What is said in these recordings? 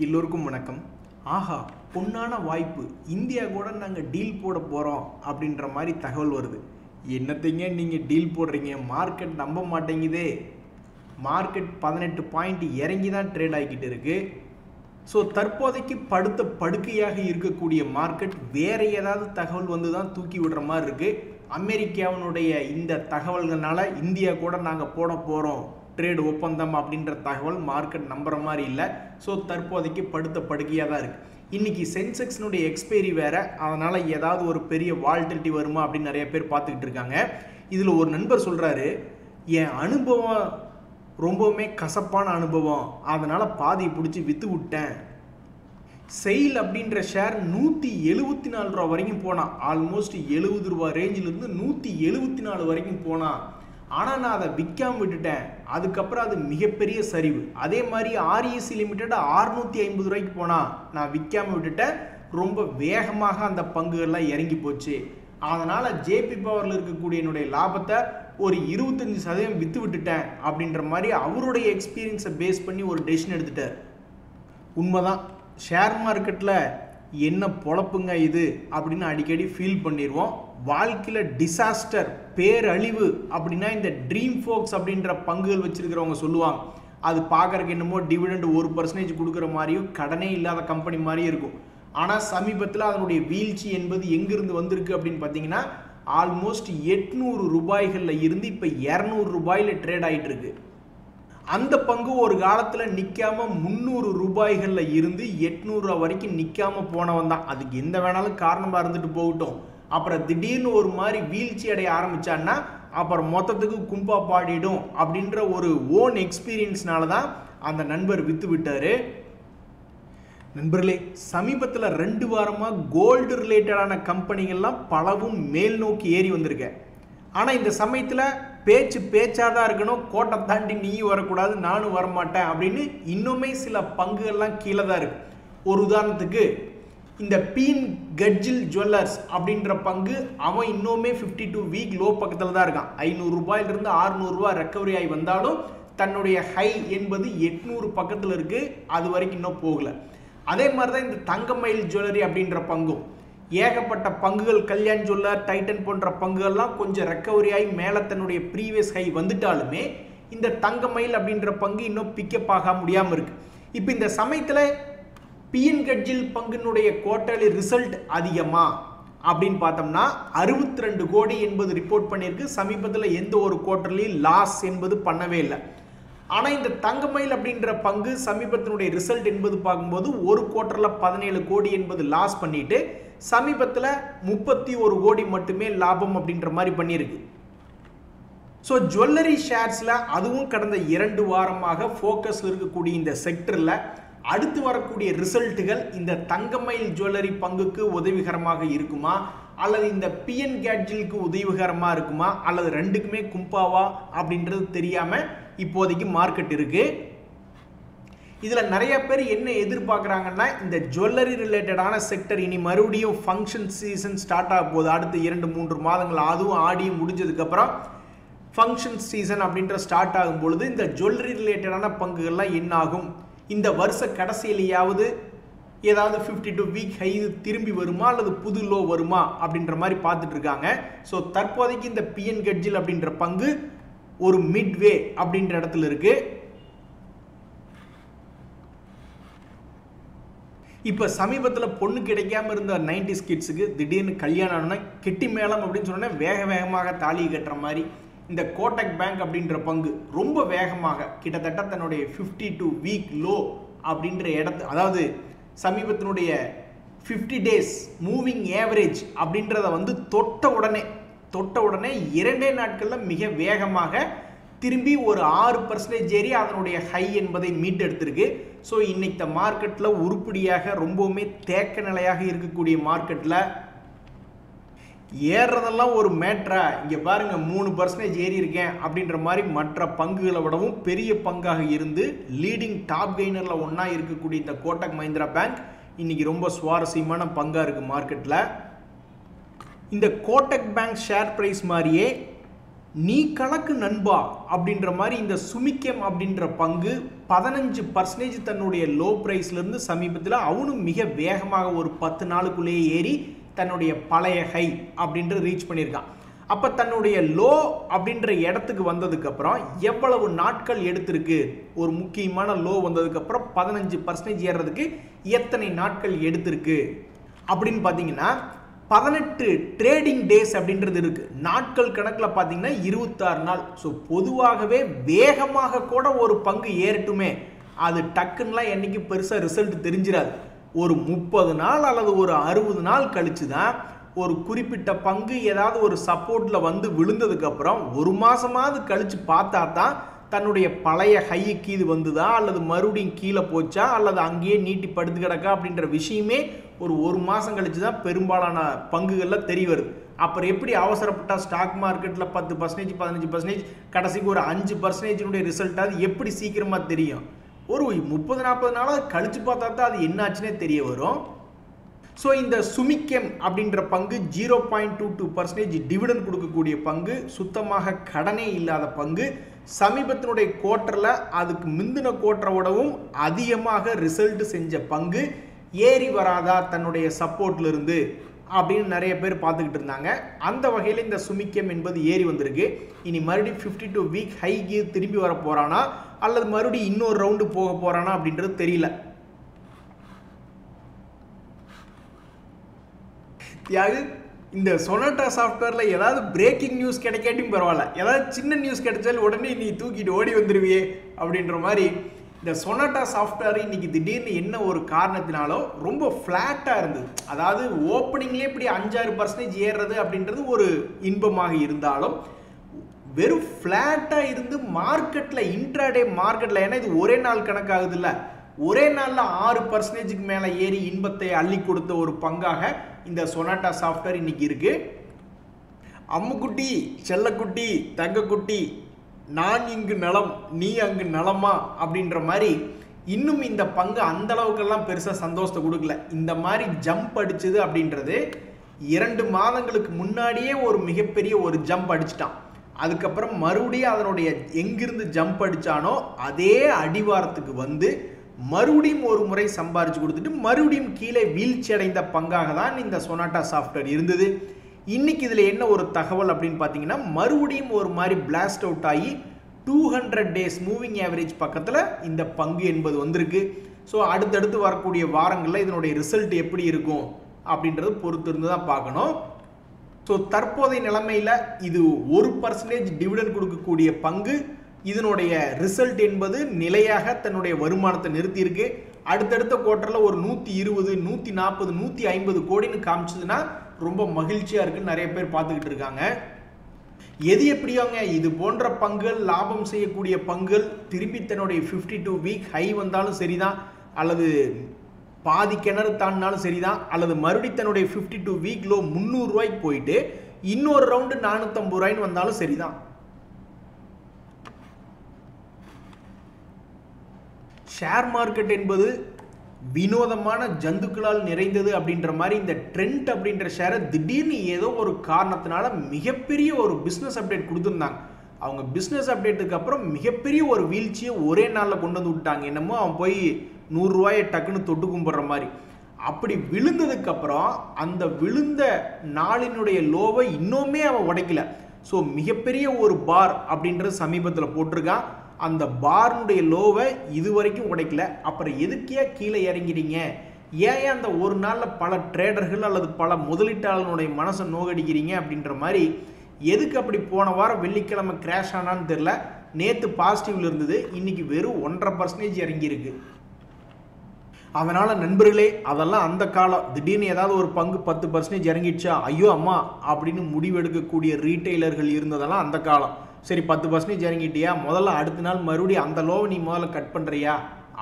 எல்லோருக்கும் வணக்கம். ஆஹா, பொன்னான வாய்ப்பு, இந்தியா கூட நாங்கள் டீல் போட போகிறோம் அப்படின்ற மாதிரி தகவல் வருது. என்னத்தைங்க நீங்கள் டீல் போடுறீங்க? மார்க்கெட் நம்ப மாட்டேங்குதே. மார்க்கெட் 18 பாயிண்ட் இறங்கி தான் ட்ரேட் ஆகிக்கிட்டு இருக்கு. ஸோ தற்போதைக்கு படுத்த படுக்கையாக இருக்கக்கூடிய மார்க்கெட் வேறு ஏதாவது தகவல் வந்து தான் தூக்கி விடுற மாதிரி இருக்குது. அமெரிக்காவினுடைய இந்த தகவல்கள்னால இந்தியா கூட நாங்கள் போட போகிறோம் ட்ரேட் ஒப்பந்தம் அப்படின்ற தகவல் மார்க்கெட் நம்புற மாதிரி இல்லை. ஸோ தற்போதைக்கு படுத்த படுக்கையாக தான் இருக்குது. இன்றைக்கி சென்செக்ஸ்னுடைய எக்ஸ்பைரி வேறு, அதனால் ஏதாவது ஒரு பெரிய வால்டிலிட்டி வருமா அப்படின்னு நிறைய பேர் பார்த்துக்கிட்டு இருக்காங்க. இதில் ஒரு நண்பர் சொல்கிறாரு, என் அனுபவம் ரொம்பவுமே கசப்பான அனுபவம், அதனால் பாதி பிடிச்சி விற்று விட்டேன். செயில் அப்படின்ற ஷேர் 174 ரூபா வரைக்கும் போனான். ஆல்மோஸ்ட் 70 ரூபா ரேஞ்சிலிருந்து 174 வரைக்கும் போனான். ஆனால் நான் அதை விற்காமல் விட்டுட்டேன். அதுக்கப்புறம் அது மிகப்பெரிய சரிவு. அதே மாதிரி ஆர்இசி லிமிடெட் 650 ரூபாய்க்கு போனால் நான் விற்காமல் விட்டுட்டேன். ரொம்ப வேகமாக அந்த பங்குகள்லாம் இறங்கி போச்சு. அதனால் ஜேபி பவரில் இருக்கக்கூடிய என்னுடைய லாபத்தை ஒரு 25% விற்று விட்டுட்டேன் அப்படின்ற மாதிரி அவருடைய எக்ஸ்பீரியன்ஸை பேஸ் பண்ணி ஒரு டெசிஷன் எடுத்துட்டார். உண்மைதான், ஷேர் மார்க்கெட்டில் என்ன பொழப்புங்க இது அப்படின்னு அடிக்கடி ஃபீல் பண்ணிடுவோம். வாழ்க்கையில் டிசாஸ்டர், பேரழிவு அப்படின்னா இந்த ட்ரீம் ஃபோக்ஸ் அப்படின்ற பங்குகள் வச்சிருக்கிறவங்க சொல்லுவாங்க. அது பார்க்குறக்கு என்னமோ டிவிடெண்ட் 1% கொடுக்குற மாதிரியும் கடனே இல்லாத கம்பெனி மாதிரியும் இருக்கும். ஆனால் சமீபத்தில் அதனுடைய வீழ்ச்சி என்பது எங்கிருந்து வந்திருக்கு அப்படின்னு பார்த்தீங்கன்னா, ஆல்மோஸ்ட் 800 ரூபாய்களில் இருந்து இப்போ 200 ரூபாயில் ட்ரேட் ஆகிட்டு இருக்கு. அந்த பங்கு ஒரு காலத்தில் நிற்காம 300 ரூபாய்களில் இருந்து 800 ரூபா வரைக்கும் நிற்காம போனவன் தான். அதுக்கு எந்த வேணாலும் காரணமாக இருந்துட்டு போகட்டும். அப்புறம் திடீர்னு ஒரு மாதிரி வீழ்ச்சி அடைய ஆரம்பிச்சான்னா அப்புறம் மொத்தத்துக்கு கும்பா பாடிடும் அப்படின்ற ஒரு ஓன் எக்ஸ்பீரியன்ஸ்னால தான் அந்த நண்பர் விற்று விட்டார். நண்பர்களே, சமீபத்தில் 2 வாரமாக கோல்டு ரிலேட்டடான கம்பெனிகள்லாம் பலவும் மேல் நோக்கி ஏறி வந்திருக்கேன். ஆனால் இந்த சமயத்தில் பேச்சாக தான் இருக்கணும், கோட்டை தாண்டி நீயும் வரக்கூடாது, நானும் வரமாட்டேன் அப்படின்னு இன்னுமே சில பங்குகள்லாம் கீழே தான் இருக்கு. ஒரு உதாரணத்துக்கு இந்த பீன் கட்ஜில் ஜுவல்லர்ஸ் அப்படின்ற பங்கு, அவன் இன்னுமே 52 வீக் லோ பக்கத்தில் தான் இருக்கான். 500 ரூபாயிலிருந்து 600 ரூபாய் ரெக்கவரி ஆகி வந்தாலும் தன்னுடைய ஹை என்பது 800 பக்கத்தில் இருக்கு. அது வரைக்கும் இன்னும் போகல. அதே மாதிரி தான் இந்த தங்கமயில் ஜுவல்லரி அப்படின்ற பங்கும், ஏகப்பட்ட பங்குகள் கல்யாண் ஜுவல்லர், டைட்டன் போன்ற பங்குகள்லாம் கொஞ்சம் ரெக்கவரி ஆகி மேலே தன்னுடைய ப்ரீவியஸ் ஹை வந்துட்டாலுமே இந்த தங்கமயில் அப்படின்ற பங்கு இன்னும் பிக்கப் ஆக முடியாமல் இருக்கு. இப்போ இந்த சமயத்தில் பிஎன் கட்ஜில் பங்கினுடைய குவார்ட்டர்லி ரிசல்ட் அதிகமா அப்படின்னு பார்த்தோம்னா 62 கோடி என்பது ரிப்போர்ட் பண்ணியிருக்கு. சமீபத்தில் எந்த ஒரு குவார்ட்டர்லி லாஸ் என்பது பண்ணவே இல்லை. ஆனால் இந்த தங்கமயில் அப்படின்ற பங்கு சமீபத்தினுடைய ரிசல்ட் என்பது பார்க்கும்போது ஒரு குவார்ட்டரில் 17 கோடி என்பது லாஸ் பண்ணிட்டு சமீபத்தில் 31 கோடி மட்டுமே லாபம் அப்படின்ற மாதிரி பண்ணியிருக்கு. ஸோ ஜுவல்லரி ஷேர்ஸில் அதுவும் கடந்த 2 வாரமாக ஃபோக்கஸில் இருக்கக்கூடிய இந்த செக்டரில் அடுத்து வரக்கூடிய ரிசல்ட்டுகள் இந்த தங்கமயில் ஜுவல்லரி பங்குக்கு உதவிகரமாக இருக்குமா, அல்லது இந்த பிஎன் கேட்ஜிலுக்கு உதவிகரமாக இருக்குமா, அல்லது ரெண்டுக்குமே கும்பாவா அப்படின்றது தெரியாமல் இப்போதைக்கு மார்க்கெட் இருக்கு. இதில் நிறைய பேர் என்ன எதிர்பார்க்குறாங்கன்னா, இந்த ஜுவல்லரி ரிலேட்டடான செக்டர் இனி மறுபடியும் ஃபங்க்ஷன் சீசன் ஸ்டார்ட் ஆக போகுது. அடுத்து 2-3 மாதங்கள், அதுவும் ஆடியும் முடிஞ்சதுக்கப்புறம் ஃபங்க்ஷன் சீசன் அப்படின்ற ஸ்டார்ட் ஆகும் பொழுது இந்த ஜுவல்லரி ரிலேட்டடான பங்குகள்லாம் என்ன ஆகும், இந்த வருஷ கடைசியிலேயாவது ஏதாவது 52 வீக் ஹை திரும்பி வருமா அல்லது புது லோ வருமா அப்படின்ற மாதிரி பார்த்துட்டு இருக்காங்க. ஸோ தற்போதைக்கு இந்த பிஎன் கட்ஜில் அப்படின்ற பங்கு ஒரு மிட்வே அப்படின்ற இடத்துல இருக்கு. இப்போ சமீபத்தில் பொண்ணு கிடைக்காம இருந்த 90s கிட்ஸுக்கு திடீர்னு கல்யாணம் ஆனா கெட்டி மேளம் அப்படின்னு சொன்னா வேக வேகமாக தாலி கட்டுற மாதிரி இந்த கோட்டக் பேங்க் அப்படின்ற பங்கு ரொம்ப வேகமாக கிட்டத்தட்ட தன்னுடைய 52 வீக் லோ அப்படின்ற இடத்து, அதாவது சமீபத்தினுடைய 50 டேஸ் மூவிங் ஏவரேஜ் அப்படின்றத வந்து தொட்ட உடனே 2 நாட்களில் மிக வேகமாக திரும்பி ஒரு 6% ஏறி அதனுடைய ஹை என்பதை மீட்டெடுத்திருக்கு. ஸோ இன்னைக்கு மார்க்கெட்டில் உருப்படியாக ரொம்பவுமே தேக்க நிலையாக இருக்கக்கூடிய மார்க்கெட்டில் ஏறுறதெல்லாம் ஒரு மேட்ரா, இங்கே பாருங்க 3% ஏறி இருக்கேன் அப்படின்ற மாதிரி மற்ற பங்குகளை விடவும் பெரிய பங்காக இருந்து லீடிங் டாப் கெய்னரில் ஒன்றா இருக்கக்கூடிய இந்த கோட்டக் மஹிந்திரா பேங்க் இன்னைக்கு ரொம்ப சுவாரஸ்யமான பங்காக இருக்குது மார்க்கெட்டில். இந்த கோட்டக் பேங்க் ஷேர் பிரைஸ் மாதிரியே நீ கலக்கு நண்பா அப்படின்ற மாதிரி இந்த சுமிக்கம் அப்படின்ற பங்கு 15% தன்னுடைய லோ ப்ரைஸ்லேருந்து சமீபத்தில் அவனும் மிக வேகமாக ஒரு 10 நாளுக்குள்ளேயே ஏறி தன்னுடைய பழைய ஹை அப்படின்ற ரீச் பண்ணியிருக்கான். அப்போ தன்னுடைய லோ அப்படின்ற இடத்துக்கு வந்ததுக்கப்புறம் எவ்வளவு நாட்கள் எடுத்திருக்கு, ஒரு முக்கியமான லோ வந்ததுக்கப்புறம் 15% ஏறுறதுக்கு எத்தனை நாட்கள் எடுத்திருக்கு அப்படின்னு பார்த்தீங்கன்னா 18 ட்ரேடிங் டேஸ் அப்படின்றது இருக்குது. நாட்கள் கணக்கில் பார்த்தீங்கன்னா 26 நாள். ஸோ பொதுவாகவே வேகமாக கூட ஒரு பங்கு ஏறட்டுமே, அது டக்குன்னெலாம் என்றைக்கு பெருசாக ரிசல்ட் தெரிஞ்சிடாது. ஒரு 30 நாள் அல்லது ஒரு 60 நாள் கழிச்சு தான் ஒரு குறிப்பிட்ட பங்கு ஏதாவது ஒரு சப்போர்ட்டில் வந்து விழுந்ததுக்கப்புறம் ஒரு மாதமாவது கழித்து பார்த்தா தான் தன்னுடைய பழைய ஹைக்கு இது வந்துதா அல்லது மறுபடியும் கீழே போச்சா அல்லது அங்கேயே நீட்டி படுத்து கிடக்கா அப்படின்ற விஷயமே ஒரு மாதம் கழிச்சு தான் பெரும்பாலான பங்குகளில் தெரிய வருது. அப்புறம் எப்படி அவசரப்பட்டால் ஸ்டாக் மார்க்கெட்டில் 10% 15% கடைசிக்கு ஒரு 5% ரிசல்ட்டாக எப்படி சீக்கிரமாக தெரியும்? ஒரு 30-40 நாளாக கழிச்சு பார்த்தா தான் அது என்னாச்சுன்னே தெரிய வரும். ஸோ இந்த சுமிக்கம் அப்படின்ற பங்கு 0.22% டிவிடெண்ட் கொடுக்கக்கூடிய பங்கு, சுத்தமாக கடனே இல்லாத பங்கு, சமீபத்தினுடைய குவார்ட்டரில் அதுக்கு முந்தின குவார்ட்டரை விடவும் அதிகமாக ரிசல்ட் செஞ்ச பங்கு, ஏறி வராதா தன்னுடைய சப்போர்ட்ல இருந்து அப்படின்னு நிறைய பேர் பார்த்துக்கிட்டு இருந்தாங்க. அந்த வகையில் இந்த சுமிக்கம் என்பது ஏறி வந்திருக்கு. இனி மறுபடியும் 52 வீக் ஹைக்கு திரும்பி வர போறானா அல்லது மறுபடியும் இன்னொரு ரவுண்டு போக போறானா அப்படின்றது தெரியல. தியாகு, இந்த சொனாட்டா சாஃப்ட்வேரில் ஏதாவது பிரேக்கிங் நியூஸ் கிடைக்காட்டியும் பரவாயில்ல, ஏதாவது சின்ன நியூஸ் கிடைச்சாலும் உடனே நீ தூக்கிட்டு ஓடி வந்துடுவியே அப்படின்ற மாதிரி இந்த சொனாட்டா சாஃப்ட்வேர் இன்னைக்கு திடீர்னு என்ன ஒரு காரணத்தினாலோ ரொம்ப ஃப்ளாட்டாக இருந்தது. அதாவது ஓப்பனிங்லேயே இப்படி 5-6% ஏறுறது அப்படின்றது ஒரு இன்பமாக இருந்தாலும் வெறும் ஃப்ளாட்டாக இருந்து மார்க்கெட்டில் இன்ட்ராடே மார்க்கெட்டில், ஏன்னா இது ஒரே நாள் கணக்காகுது இல்லை, ஒரே நாளில் 6%க்கு மேலே ஏறி இன்பத்தை அள்ளி கொடுத்த ஒரு பங்காக இந்த சொனாட்டா சாஃப்ட்வேர் இன்னைக்கு இருக்கு. அம்முக்குட்டி, செல்லக்குட்டி, தங்கக்குட்டி, நான் இங்கு நலம் நீ அங்கு நலமா அப்படின்ற மாதிரி இன்னும் இந்த பங்கு அந்த அளவுக்கெல்லாம் பெருசாக சந்தோஷத்தை கொடுக்கல. இந்த மாதிரி ஜம்ப் அடிச்சது அப்படின்றது 2 மாதங்களுக்கு முன்னாடியே ஒரு மிகப்பெரிய ஒரு ஜம்ப் அடிச்சிட்டான். அதுக்கப்புறம் மறுபடியும் அதனுடைய எங்கிருந்து ஜம்ப் அடித்தானோ அதே அடிவாரத்துக்கு வந்து மறுபடியும் ஒரு முறை சம்பாரிச்சு கொடுத்துட்டு மறுபடியும் கீழே வீழ்ச்சி அடைந்த பங்காக தான் இந்த சொனாட்டா சாஃப்ட்வேர் இருந்தது. இன்னைக்கு இதில் என்ன ஒரு தகவல் அப்படின்னு பார்த்தீங்கன்னா, மறுபடியும் ஒரு மாதிரி பிளாஸ்ட் அவுட் ஆகி 200 டேஸ் மூவிங் ஆவரேஜ் பக்கத்தில் இந்த பங்கு என்பது வந்திருக்கு. ஸோ அடுத்தடுத்து வரக்கூடிய வாரங்களில் இதனுடைய ரிசல்ட் எப்படி இருக்கும் அப்படின்றது பொறுத்து இருந்து தான் பார்க்கணும். ஸோ தற்போதைய நிலைமையில் இது 1% டிவிடெண்ட் கொடுக்கக்கூடிய பங்கு. இதனுடைய ரிசல்ட் என்பது நிலையாக தன்னுடைய வருமானத்தை நிறுத்தியிருக்கு. அடுத்தடுத்த குவார்ட்டரில் ஒரு 120, 140, 150 கோடின்னு காமிச்சதுன்னா ரொம்ப மகிழ்ச்சியாக இருக்குன்னு நிறைய பேர் பார்த்துக்கிட்டு இருக்காங்க. எது எப்படியோங்க, இது போன்ற பங்குகள், லாபம் செய்யக்கூடிய பங்குகள் திரும்பி தன்னுடைய 52 வீக் ஹை வந்தாலும் சரிதான், அல்லது பாதி கிணறு தாண்டினாலும் சரிதான், அல்லது மறுபடியும் தன்னுடைய 52 வீக் லோ 300 ரூபாய்க்கு போயிட்டு இன்னொரு ரவுண்டு 450 ரூபாய்ன்னு வந்தாலும் சரிதான். ஷேர் மார்க்கெட் என்பது வினோதமான ஜந்துக்களால் நிறைந்தது அப்படின்ற மாதிரி இந்த ட்ரெண்ட் அப்படின்ற ஷேரை திடீர்னு ஏதோ ஒரு காரணத்தினால மிகப்பெரிய ஒரு பிஸ்னஸ் அப்டேட் கொடுத்துருந்தாங்க. அவங்க பிஸ்னஸ் அப்டேட்டுக்கு அப்புறம் மிகப்பெரிய ஒரு வீழ்ச்சியை ஒரே நாளில் கொண்டு வந்து விட்டாங்க. என்னமோ அவன் போய் 100 ரூபாயை டக்குன்னு தொட்டு கும்பிட்ற மாதிரி. அப்படி விழுந்ததுக்கப்புறம் அந்த விழுந்த நாளினுடைய லோவை இன்னுமே அவன் உடைக்கல. ஸோ மிகப்பெரிய ஒரு பார் அப்படின்றது சமீபத்தில் போட்டிருக்கான். அந்த பார்னுடைய லோவை இது வரைக்கும் உடைக்கல. அப்புறம் எதுக்கே கீழே இறங்கிறீங்க, ஏன் அந்த ஒரு நாளில் பல ட்ரேடர்கள் அல்லது பல முதலீட்டாளர்களுடைய மனசை நோகடிக்கிறீங்க அப்படின்ற மாதிரி எதுக்கு அப்படி போன வாரம் வெள்ளிக்கிழமை கிராஷ் ஆனான்னு தெரில. நேற்று பாசிட்டிவ்ல இருந்தது, இன்னைக்கு வெறும் 1.5% இறங்கியிருக்கு. அதனால் நண்பர்களே, அதெல்லாம் அந்த காலம். திடீர்னு ஏதாவது ஒரு பங்கு 10% இறங்கிடுச்சா ஐயோ அம்மா அப்படின்னு முடிவெடுக்கக்கூடிய ரீட்டைலர்கள் இருந்ததெல்லாம் அந்த காலம். சரி 10% இறங்கிட்டியா, முதல்ல அடுத்த நாள் மறுபடியும் அந்த லோவை நீ முதல்ல கட் பண்ணுறியா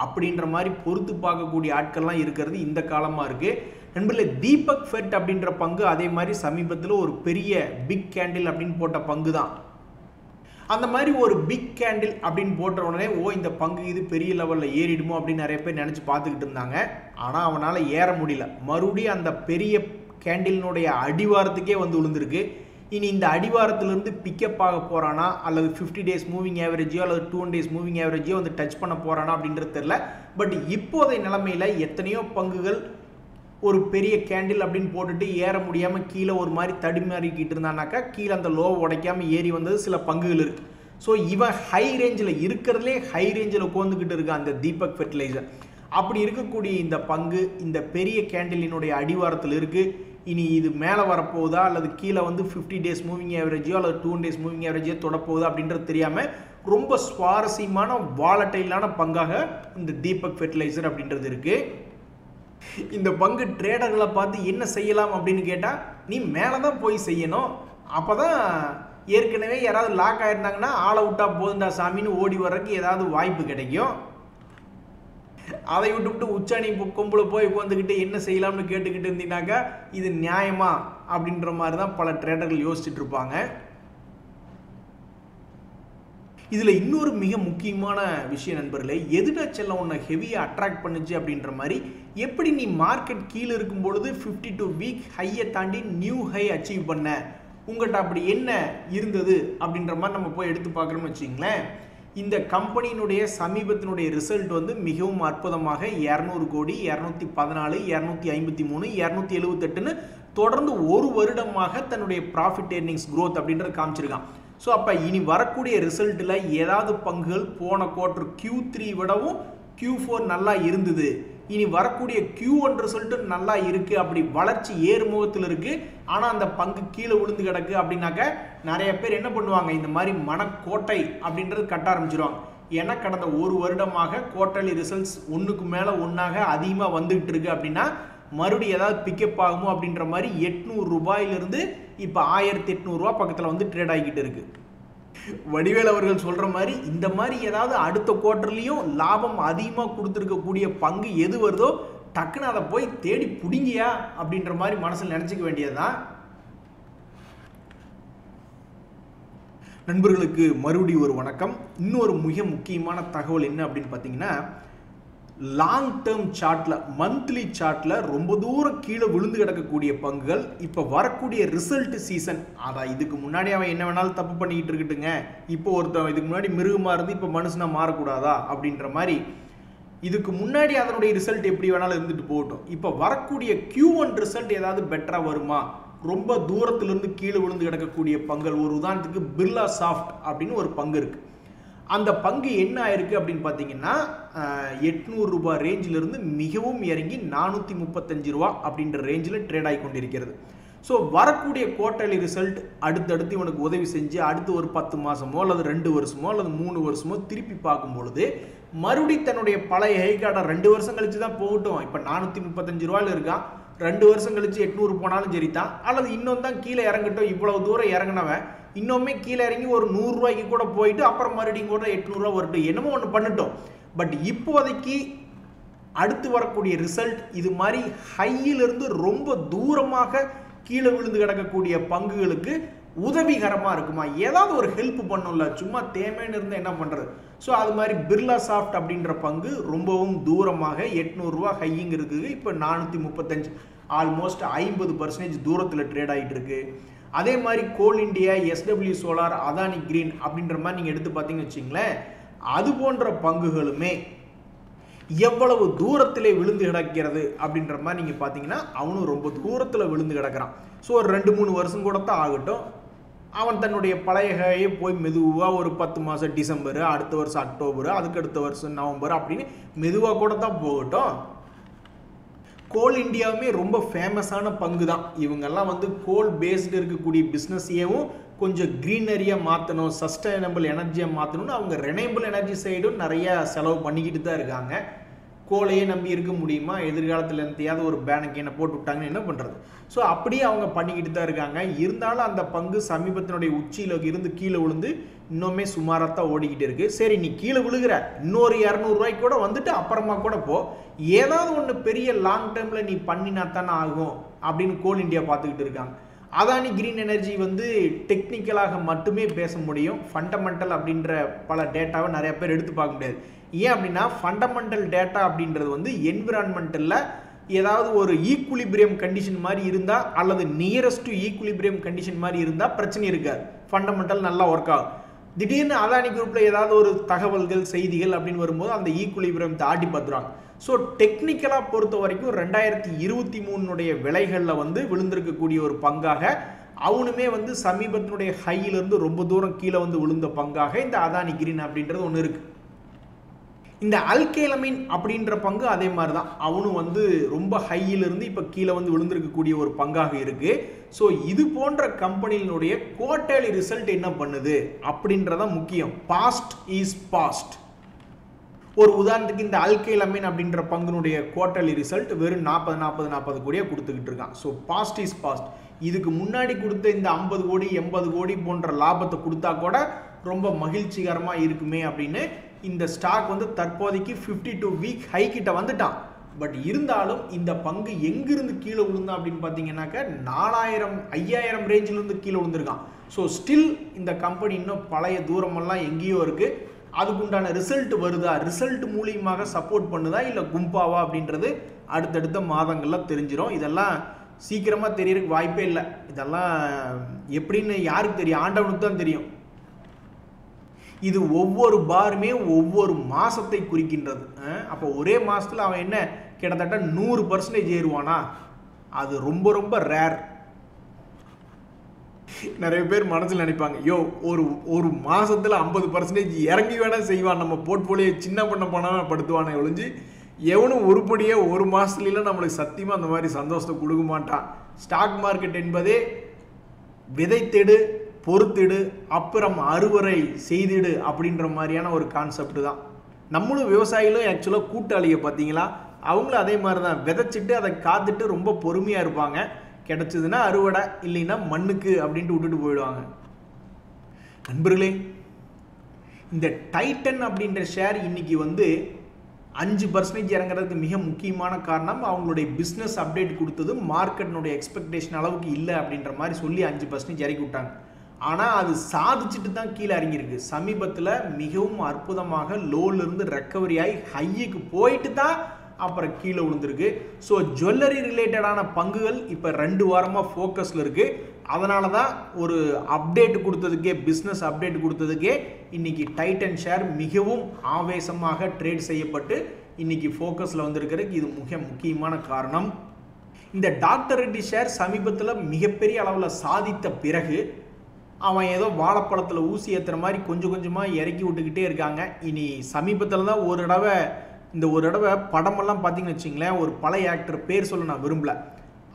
அப்படின்ற மாதிரி பொறுத்து பார்க்கக்கூடிய ஆட்கள்லாம் இருக்கிறது இந்த காலமாக இருக்குது. நண்பர்களே, தீபக் ஃபெட் அப்படின்ற பங்கு அதே மாதிரி சமீபத்தில் ஒரு பெரிய பிக் கேண்டில் அப்படின்னு போட்ட பங்கு தான். அந்த மாதிரி ஒரு பிக் கேண்டில் அப்படின்னு போட்ட உடனே இந்த பங்கு இது பெரிய லெவலில் ஏறிடுமோ அப்படின்னு நிறைய பேர் நினச்சி பார்த்துக்கிட்டு இருந்தாங்க. ஆனால் அவனால் ஏற முடியல. மறுபடியும் அந்த பெரிய கேண்டிலினுடைய அடிவாரத்துக்கே வந்து விழுந்திருக்கு. இனி இந்த அடிவாரத்திலிருந்து பிக்கப் ஆக போகிறானா அல்லது 50 டேஸ் மூவிங் ஆவரேஜோ அல்லது 200 டேஸ் மூவிங் ஆவரேஜோ வந்து டச் பண்ண போகிறானா அப்படின்றது தெரியல. பட் இப்போதைய நிலைமையில் எத்தனையோ பங்குகள் ஒரு பெரிய கேண்டில் அப்படின்னு போட்டுட்டு ஏற முடியாமல் கீழே ஒரு மாதிரி தடுமாறிக்கிட்டு இருந்தானாக்கா கீழே அந்த லோவை உடைக்காமல் ஏறி வந்தது சில பங்குகள் இருக்குது. ஸோ இவன் ஹை ரேஞ்சில் இருக்கிறதுலே ஹை ரேஞ்சில் உட்காந்துக்கிட்டு இருக்கான் அந்த தீபக் ஃபெர்டிலைசர். அப்படி இருக்கக்கூடிய இந்த பங்கு இந்த பெரிய கேண்டிலினுடைய அடிவாரத்தில் இருக்குது. இனி இது மேலே வரப்போகுதா அல்லது கீழே வந்து 50 டேஸ் மூவிங் ஆவரேஜோ அல்லது 200 டேஸ் மூவிங் ஆவரேஜோ தொடப்போகுதா அப்படின்றது தெரியாமல் ரொம்ப சுவாரஸ்யமான வாலட்டைலான பங்காக இந்த தீபக் ஃபெர்டிலைசர் அப்படின்றது இருக்குது. இந்த பங்கு ட்ரேடர்களை பார்த்து என்ன செய்யலாம் அப்படின்னு கேட்டால், நீ மேலே தான் போய் செய்யணும். அப்போ தான் ஏற்கனவே யாராவது லாக் ஆயிருந்தாங்கன்னா ஆளை விட்டா போதுண்டா சாமின்னு ஓடி வர்றதுக்கு ஏதாவது வாய்ப்பு கிடைக்கும். அதை விட்டுவிட்டு உச்சாணி கொம்புல போய் உட்காந்துக்கிட்டு என்ன செய்யலாம்னு கேட்டுக்கிட்டு இருந்தீங்கன்னாக்கா இது நியாயமா அப்படின்ற மாதிரி தான் பல ட்ரேடர்கள் யோசிச்சுட்டு இருப்பாங்க. இதில் இன்னொரு மிக முக்கியமான விஷயம் நண்பர்களே, எதுடா செல்லம் உன்னை ஹெவியாக அட்ராக்ட் பண்ணுச்சு அப்படின்ற மாதிரி, எப்படி நீ மார்க்கெட் கீழே இருக்கும் பொழுது 52 வீக் ஹையை தாண்டி நியூ ஹை அச்சீவ் பண்ண, உங்கள்கிட்ட அப்படி என்ன இருந்தது அப்படின்ற மாதிரி நம்ம போய் எடுத்து பார்க்குறோம்னு வச்சுங்களேன். இந்த கம்பெனியினுடைய சமீபத்தினுடைய ரிசல்ட் வந்து மிகவும் அற்புதமாக 200 கோடி, 214, 253, 278ன்னு தொடர்ந்து ஒரு வருடமாக தன்னுடைய ப்ராஃபிட் ஏர்னிங்ஸ் க்ரோத் அப்படின்றது காமிச்சிருக்கான். ஸோ அப்போ இனி வரக்கூடிய ரிசல்ட்டில் ஏதாவது பங்குகள் போன குவார்டர் Q3 விடவும் Q4 நல்லா இருந்தது, இனி வரக்கூடிய Q1 ரிசல்ட்டு நல்லா இருக்குது, அப்படி வளர்ச்சி ஏறுமுகத்தில் இருக்குது, ஆனால் அந்த பங்கு கீழே விழுந்து கிடக்கு அப்படின்னாக்க நிறைய பேர் என்ன பண்ணுவாங்க, இந்த மாதிரி மனக்கோட்டை அப்படின்றது கட்ட ஆரம்பிச்சிருவாங்க. ஏன்னா கடந்த ஒரு வருடமாக குவார்டர்லி ரிசல்ட்ஸ் ஒன்றுக்கு மேலே ஒன்றாக அதிகமாக வந்துகிட்டு இருக்கு அப்படின்னா மறுபடியும் ஏதாவது பிக்கப் ஆகுமோ அப்படின்ற மாதிரி 800 ரூபாயிலிருந்து இப்போ 1800 ரூபா பக்கத்தில் வந்து ட்ரேட் ஆகிக்கிட்டு இருக்கு. வடிவேல் அவர்கள் சொல்கிற மாதிரி இந்த மாதிரி ஏதாவது அடுத்த குவார்டர்லையும் லாபம் அதிகமாக கொடுத்துருக்கக்கூடிய பங்கு எது வருதோ டக்குன்னு அதை போய் தேடி பிடிங்கியா அப்படின்ற மாதிரி மனசில் நினச்சிக்க வேண்டியதுதான். நண்பர்களுக்கு மறுபடியும் ஒரு வணக்கம். இன்னொரு மிக முக்கியமான தகவல் என்ன அப்படின்னு பார்த்தீங்கன்னா, லாங் டேர்ம் சார்ட்டில் மந்த்லி சார்ட்டில் ரொம்ப தூரம் கீழே விழுந்து கிடக்கக்கூடிய பங்குகள் இப்போ வரக்கூடிய ரிசல்ட் சீசன், அதான் இதுக்கு முன்னாடி அவன் என்ன வேணாலும் தப்பு பண்ணிக்கிட்டு இருக்கட்டுங்க, இப்போ ஒருத்தன் இதுக்கு முன்னாடி மிருகமாக இருந்து இப்போ மனுஷனாக மாறக்கூடாதா அப்படின்ற மாதிரி, இதுக்கு முன்னாடி அதனுடைய ரிசல்ட் எப்படி வேணாலும் இருந்துட்டு போகட்டும், இப்போ வரக்கூடிய Q1 ரிசல்ட் ஏதாவது பெட்டராக வருமா, ரொம்ப தூரத்திலிருந்து கீழே விழுந்து கிடக்கக்கூடிய பங்குகள், ஒரு உதாரணத்துக்கு பிர்லா சாஃப்ட் அப்படின்னு ஒரு பங்கு இருக்குது. அந்த பங்கு என்ன ஆயிருக்கு அப்படின்னு பார்த்தீங்கன்னா 800 ரூபாய் ரேஞ்சிலிருந்து மிகவும் இறங்கி 435 ரூபா அப்படின்ற ரேஞ்சில் ட்ரேட் ஆகி கொண்டிருக்கிறது. ஸோ வரக்கூடிய குவார்டர்லி ரிசல்ட் அடுத்தடுத்து இவனுக்கு உதவி செஞ்சு அடுத்து ஒரு 10 மாதமோ அல்லது 2 வருஷமோ அல்லது 3 வருஷமோ திருப்பி பார்க்கும் பொழுது மறுபடி தன்னுடைய பழைய ஹைகார்டை 2 வருஷம் கழிச்சு தான் போகட்டும், இப்போ 435 ரூபாயில் இருக்கான், 2 வருஷம் கழிச்சு 800 போனாலும் சரி தான், அல்லது இன்னும் தான் கீழே இறங்கட்டும், இவ்வளவு தூரம் இறங்கினவன் இன்னுமே கீழே இறங்கி ஒரு 100 ரூபாய்க்கு கூட போயிட்டு அப்புறம் மறுபடியும் கூட 800 ரூபா வரட்டும், என்னமோ ஒன்று பண்ணட்டும். பட் இப்போதைக்கு அடுத்து வரக்கூடிய ரிசல்ட் இது மாதிரி ஹையிலிருந்து ரொம்ப தூரமாக கீழே விழுந்து கிடக்கக்கூடிய பங்குகளுக்கு உதவிகரமாக இருக்குமா, ஏதாவது ஒரு ஹெல்ப் பண்ணும்ல, சும்மா தேமைன்னு இருந்தால் என்ன பண்ணுறது. ஸோ அது மாதிரி பிர்லா சாஃப்ட் அப்படின்ற பங்கு ரொம்பவும் தூரமாக 800 ரூபா ஹையிங் இருக்குது, இப்போ 435, ஆல்மோஸ்ட் 50% தூரத்தில் ட்ரேட் ஆகிட்டு இருக்கு. அதே மாதிரி Coal India, SW solar, Adani green அப்படின்ற மாதிரி நீங்கள் எடுத்து பார்த்தீங்கன்னு வச்சிங்களேன், அது போன்ற பங்குகளுமே எவ்வளவு தூரத்திலே விழுந்து கிடக்கிறது அப்படின்ற மாதிரி நீங்கள் பார்த்தீங்கன்னா அவனும் ரொம்ப தூரத்தில் விழுந்து கிடக்கிறான். ஸோ ஒரு 2-3 வருஷம் கூட தான் ஆகட்டும், அவன் தன்னுடைய பழைய போய் மெதுவாக ஒரு 10 மாதம் டிசம்பர், அடுத்த வருஷம் அக்டோபர், அதுக்கு அடுத்த வருஷம் நவம்பர் அப்படின்னு மெதுவாக கூட தான் போகட்டும். கோல் இண்டியாவுமே ரொம்ப ஃபேமஸான பங்கு தான். இவங்கெல்லாம் வந்து கோல் பேஸ்டு இருக்கக்கூடிய பிஸ்னஸையும் கொஞ்சம் க்ரீனரியாக மாற்றணும், சஸ்டைனபிள் எனர்ஜியாக மாற்றணும்னு அவங்க ரெனியூவபிள் எனர்ஜி சைடும் நிறைய செலவு பண்ணிக்கிட்டு தான் இருக்காங்க. கோலையே நம்பி இருக்க முடியுமா, எதிர்காலத்தில் எந்தையாவது ஒரு பேனுக்கு என்ன போட்டு விட்டாங்கன்னு என்ன பண்ணுறது. ஸோ அப்படியே அவங்க பண்ணிக்கிட்டு தான் இருக்காங்க. இருந்தாலும் அந்த பங்கு சமீபத்தினுடைய உச்சியில் இருந்து கீழே விழுந்து இன்னுமே சுமாராக தான் ஓடிக்கிட்டு இருக்குது. சரி, நீ கீழே விழுகிற, இன்னொரு 200 ரூபாய்க்கு கூட வந்துட்டு அப்புறமா கூட போ, ஏதாவது ஒன்று பெரிய லாங் டேர்மில் நீ பண்ணினா தானே ஆகும் அப்படின்னு கோல் இண்டியா பார்த்துக்கிட்டு இருக்காங்க. அதானி கிரீன் எனர்ஜி வந்து டெக்னிக்கலாக மட்டுமே பேச முடியும், ஃபண்டமெண்டல் அப்படின்ற பல டேட்டாவை நிறைய பேர் எடுத்து பார்க்க முடியாது. ஏன் அப்படின்னா ஃபண்டமெண்டல் டேட்டா அப்படின்றது வந்து என்விரான்மெண்டலில் ஏதாவது ஒரு ஈக்குலிபிரியம் கண்டிஷன் மாதிரி இருந்தால் அல்லது நியரஸ்ட் டு ஈக்குலிபிரியம் கண்டிஷன் மாதிரி இருந்தால் பிரச்சனை இருக்காது, ஃபண்டமெண்டல் நல்லா ஒர்க் ஆகும். திடீர்னு அதானி குரூப்பில் ஏதாவது ஒரு தகவல்கள் செய்திகள் அப்படின்னு வரும்போது அந்த ஈக்குலிபிரியம் தாண்டி பார்த்துருவாங்க. ஸோ டெக்னிக்கலாக பொறுத்த வரைக்கும் 2023 விலைகளில் வந்து விழுந்திருக்கக்கூடிய ஒரு பங்காக அவனுமே வந்து சமீபத்தினுடைய ஹையிலிருந்து ரொம்ப தூரம் கீழே வந்து விழுந்த பங்காக இந்த அதானி கிரீன் அப்படின்றது ஒன்று இருக்குது. இந்த அல்கேலமைன் அப்படின்ற பங்கு அதே மாதிரி தான், அவனும் வந்து ரொம்ப ஹையிலிருந்து இப்போ கீழே வந்து விழுந்திருக்கக்கூடிய ஒரு பங்காக இருக்குது. ஸோ இது போன்ற கம்பெனியினுடைய குவார்ட்டர்லி ரிசல்ட் என்ன பண்ணுது அப்படின்றத முக்கியம். Past is past. ஒரு உதாரணத்துக்கு இந்த அல்கேலமைன் அப்படின்ற பங்குனுடைய குவார்ட்டர்லி ரிசல்ட் வெறும் 40 கோடியாக கொடுத்துக்கிட்டு இருக்கான். So past is past. இதுக்கு முன்னாடி கொடுத்த இந்த 50 கோடி 80 கோடி போன்ற லாபத்தை கொடுத்தா கூட ரொம்ப மகிழ்ச்சிகரமாக இருக்குமே அப்படின்னு இந்த ஸ்டாக் வந்து தற்போதைக்கு 52 வீக் ஹை கிட்ட வந்துட்டான். பட் இருந்தாலும் இந்த பங்கு எங்கிருந்து கீழே விழுந்தான் அப்படின்னு பார்த்தீங்கன்னாக்க 4000-5000 ரேஞ்சிலிருந்து கீழே விழுந்திருக்கான். ஸோ ஸ்டில் இந்த கம்பெனி இன்னும் பழைய தூரமெல்லாம் எங்கேயோ இருக்குது. அதுக்குண்டான ரிசல்ட் வருதா, ரிசல்ட் மூலியமாக சப்போர்ட் பண்ணுதா இல்லை கும்பாவா அப்படின்றது அடுத்தடுத்த மாதங்களில் தெரிஞ்சிடும். இதெல்லாம் சீக்கிரமாக தெரியறதுக்கு வாய்ப்பே இல்லை. இதெல்லாம் எப்படின்னு யாருக்கு தெரியும், ஆண்டவனுக்கு தான் தெரியும். இது ஒவ்வொரு பாருமே ஒவ்வொரு மாதத்தை குறிக்கின்றது. அப்போ ஒரே மாதத்தில் அவன் என்ன கிட்டத்தட்ட 100% ஏறுவானா? அது ரொம்ப ரொம்ப ரேர். நிறைய பேர் மனசில் நினைப்பாங்க, யோ ஒரு மாதத்தில் 50% இறங்கி வேணால் செய்வான், நம்ம போர்ட்ஃபோலியோ சின்ன பண்ண போனால் படுத்துவானே ஒழிஞ்சு எவனும் உருப்படியே ஒரு மாதத்துலாம் நம்மளுக்கு சத்தியமாக அந்த மாதிரி சந்தோஷத்தை கொடுக்க மாட்டான். ஸ்டாக் மார்க்கெட் என்பதே விதைத்திடு, பொறுத்திடு, அப்புறம் அறுவடை செய்திடு அப்படின்ற மாதிரியான ஒரு கான்செப்ட் தான். நம்மளும் விவசாயிகளும் ஆக்சுவலாக கூட்டாளியை பார்த்தீங்களா, அவங்களும் அதே மாதிரி தான் விதைச்சிட்டு அதை காத்துட்டு ரொம்ப பொறுமையாக இருப்பாங்க. கிடைச்சதுன்னா அறுவடை, இல்லைன்னா மண்ணுக்கு அப்படின்ட்டு விட்டுட்டு போயிடுவாங்க. நண்பர்களே, இந்த டைட்டன் அப்படின்ற ஷேர் இன்னைக்கு வந்து 5% இறங்குறதுக்கு மிக முக்கியமான காரணம் அவங்களுடைய பிஸ்னஸ் அப்டேட் கொடுத்தது மார்க்கெட்னுடைய எக்ஸ்பெக்டேஷன் அளவுக்கு இல்லை அப்படின்ற மாதிரி சொல்லி 5% இறக்கி விட்டாங்க. ஆனால் அது சாதிச்சுட்டு தான் கீழே இறங்கியிருக்கு. சமீபத்தில் மிகவும் அற்புதமாக லோலிருந்து ரெக்கவரி ஆகி ஹையுக்கு போயிட்டு தான் அப்புறம் கீழே விழுந்திருக்கு. ஸோ ஜுவல்லரி ரிலேட்டடான பங்குகள் இப்போ 2 வாரமாக ஃபோக்கஸில் இருக்குது. அதனால தான் ஒரு அப்டேட் கொடுத்ததுக்கே, பிஸ்னஸ் அப்டேட் கொடுத்ததுக்கே இன்னைக்கு டைட்டன் ஷேர் மிகவும் ஆவேசமாக ட்ரேட் செய்யப்பட்டு இன்னைக்கு ஃபோக்கஸில் வந்திருக்கிறதுக்கு இது மிக முக்கியமான காரணம். இந்த டாக்டர் ரெட்டி ஷேர் சமீபத்தில் மிகப்பெரிய அளவில் சாதித்த பிறகு அவன் ஏதோ வாழைப்பழத்தில் ஊசி ஏற்றுற மாதிரி கொஞ்சம் கொஞ்சமாக இறக்கி விட்டுக்கிட்டே இருக்காங்க. இனி சமீபத்தில் தான் ஒரு தடவை படமெல்லாம் பார்த்தீங்கன்னு வச்சிங்களேன், ஒரு பழைய ஆக்டர் பேர் சொல்ல நான் விரும்பல,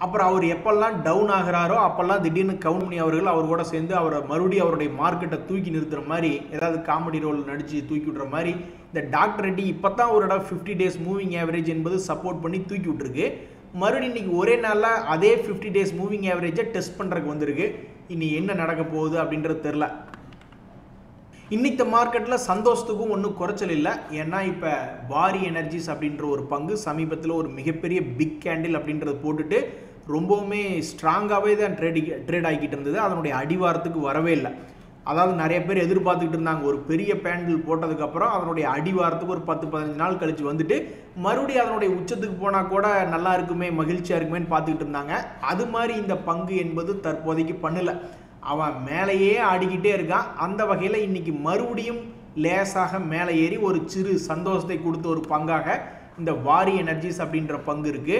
அப்புறம் அவர் எப்பெல்லாம் டவுன் ஆகிறாரோ அப்போல்லாம் திடீர்னு கவுன்மணி அவர்கள் அவர் கூட சேர்ந்து அவரை மறுபடியும் அவருடைய மார்க்கெட்டை தூக்கி நிறுத்துற மாதிரி, ஏதாவது காமெடி ரோல் நடித்து தூக்கி விட்ற மாதிரி இந்த டாக்டர் ரெட்டி இப்போ தான் ஒரு தடவை 50 டேஸ் மூவிங் ஆவரேஜ் என்பது சப்போர்ட் பண்ணி தூக்கி விட்டுருக்கு. மறுபடியும் இன்றைக்கி ஒரே நாளில் அதே 50 டேஸ் மூவிங் ஆவரேஜை டெஸ்ட் பண்ணுறதுக்கு வந்திருக்கு. இனி என்ன நடக்க போகுது அப்படின்றது தெரில. இன்னைக்கு மார்க்கெட்டில் சந்தோஷத்துக்கும் ஒன்றும் குறைச்சல் இல்லை. ஏன்னா இப்போ வாரி எனர்ஜிஸ் அப்படின்ற ஒரு பங்கு சமீபத்தில் ஒரு மிகப்பெரிய பிக் கேண்டில் அப்படின்றத போட்டுட்டு ரொம்பவுமே ஸ்ட்ராங்காகவே தான் ட்ரேட் ஆகிக்கிட்டு இருந்தது. அதனுடைய அடிவாரத்துக்கு வரவே இல்லை. அதாவது நிறைய பேர் எதிர்பார்த்துக்கிட்டு இருந்தாங்க, ஒரு பெரிய பேண்டில் போட்டதுக்கப்புறம் அதனுடைய அடிவாரத்துக்கு ஒரு 10-15 நாள் கழிச்சு வந்துட்டு மறுபடியும் அதனுடைய உச்சத்துக்கு போனால் கூட நல்லா இருக்குமே, மகிழ்ச்சியாக இருக்குமேன்னு பார்த்துக்கிட்டு இருந்தாங்க. அது மாதிரி இந்த பங்கு என்பது தற்போதைக்கு பண்ணலை. அவன் மேலேயே ஆடிக்கிட்டே இருக்கான். அந்த வகையில் இன்னைக்கு மறுபடியும் லேசாக மேலே ஏறி ஒரு சிறு சந்தோஷத்தை கொடுத்த ஒரு பங்காக இந்த வாரி எனர்ஜிஸ் அப்படின்ற பங்கு இருக்குது.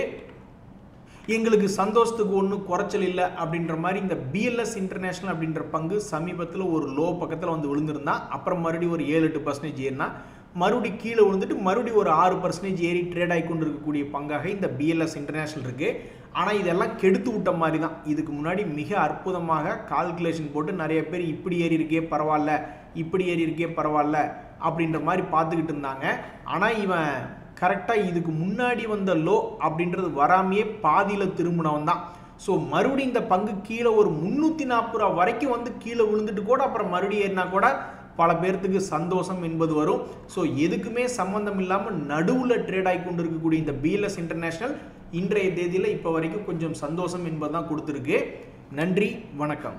எங்களுக்கு சந்தோஷத்துக்கு ஒன்றும் குறைச்சல் இல்லை அப்படின்ற மாதிரி இந்த பிஎல்எஸ் இன்டர்நேஷனல் அப்படின்ற பங்கு சமீபத்தில் ஒரு லோ பக்கத்தில் வந்து விழுந்திருந்தான். அப்புறம் மறுபடியும் ஒரு 7-8% ஏறினா மறுபடியும் கீழே விழுந்துட்டு மறுபடியும் ஒரு 6% ஏறி ட்ரேட் ஆகி கொண்டு இருக்கக்கூடிய பங்காக இந்த பிஎல்எஸ் இன்டர்நேஷனல் இருக்குது. ஆனால் இதெல்லாம் கெடுத்து விட்ட மாதிரி தான். இதுக்கு முன்னாடி மிக அற்புதமாக கால்குலேஷன் போட்டு நிறைய பேர் இப்படி ஏறி இருக்கே பரவாயில்ல, இப்படி ஏறி இருக்கே பரவாயில்ல அப்படின்ற மாதிரி பார்த்துக்கிட்டு இருந்தாங்க. ஆனால் இவன் கரெக்டாக இதுக்கு முன்னாடி வந்த லோ அப்படின்றது வராமையே பாதியில் திரும்பினவன் தான். ஸோ மறுபடியும் இந்த பங்கு கீழே ஒரு 340 ரூபா வரைக்கும் வந்து கீழே விழுந்துட்டு கூட அப்புறம் மறுபடியும் ஏறினா கூட பல பேர்த்துக்கு சந்தோஷம் என்பது வரும். ஸோ எதுக்குமே சம்மந்தம் இல்லாமல் நடுவில் ட்ரேட் ஆகி கொண்டு இருக்கக்கூடிய இந்த பிஎல்எஸ் இன்டர்நேஷனல் இன்றைய தேதியில் இப்போ வரைக்கும் கொஞ்சம் சந்தோஷம் என்பது தான் கொடுத்துருக்கு. நன்றி, வணக்கம்.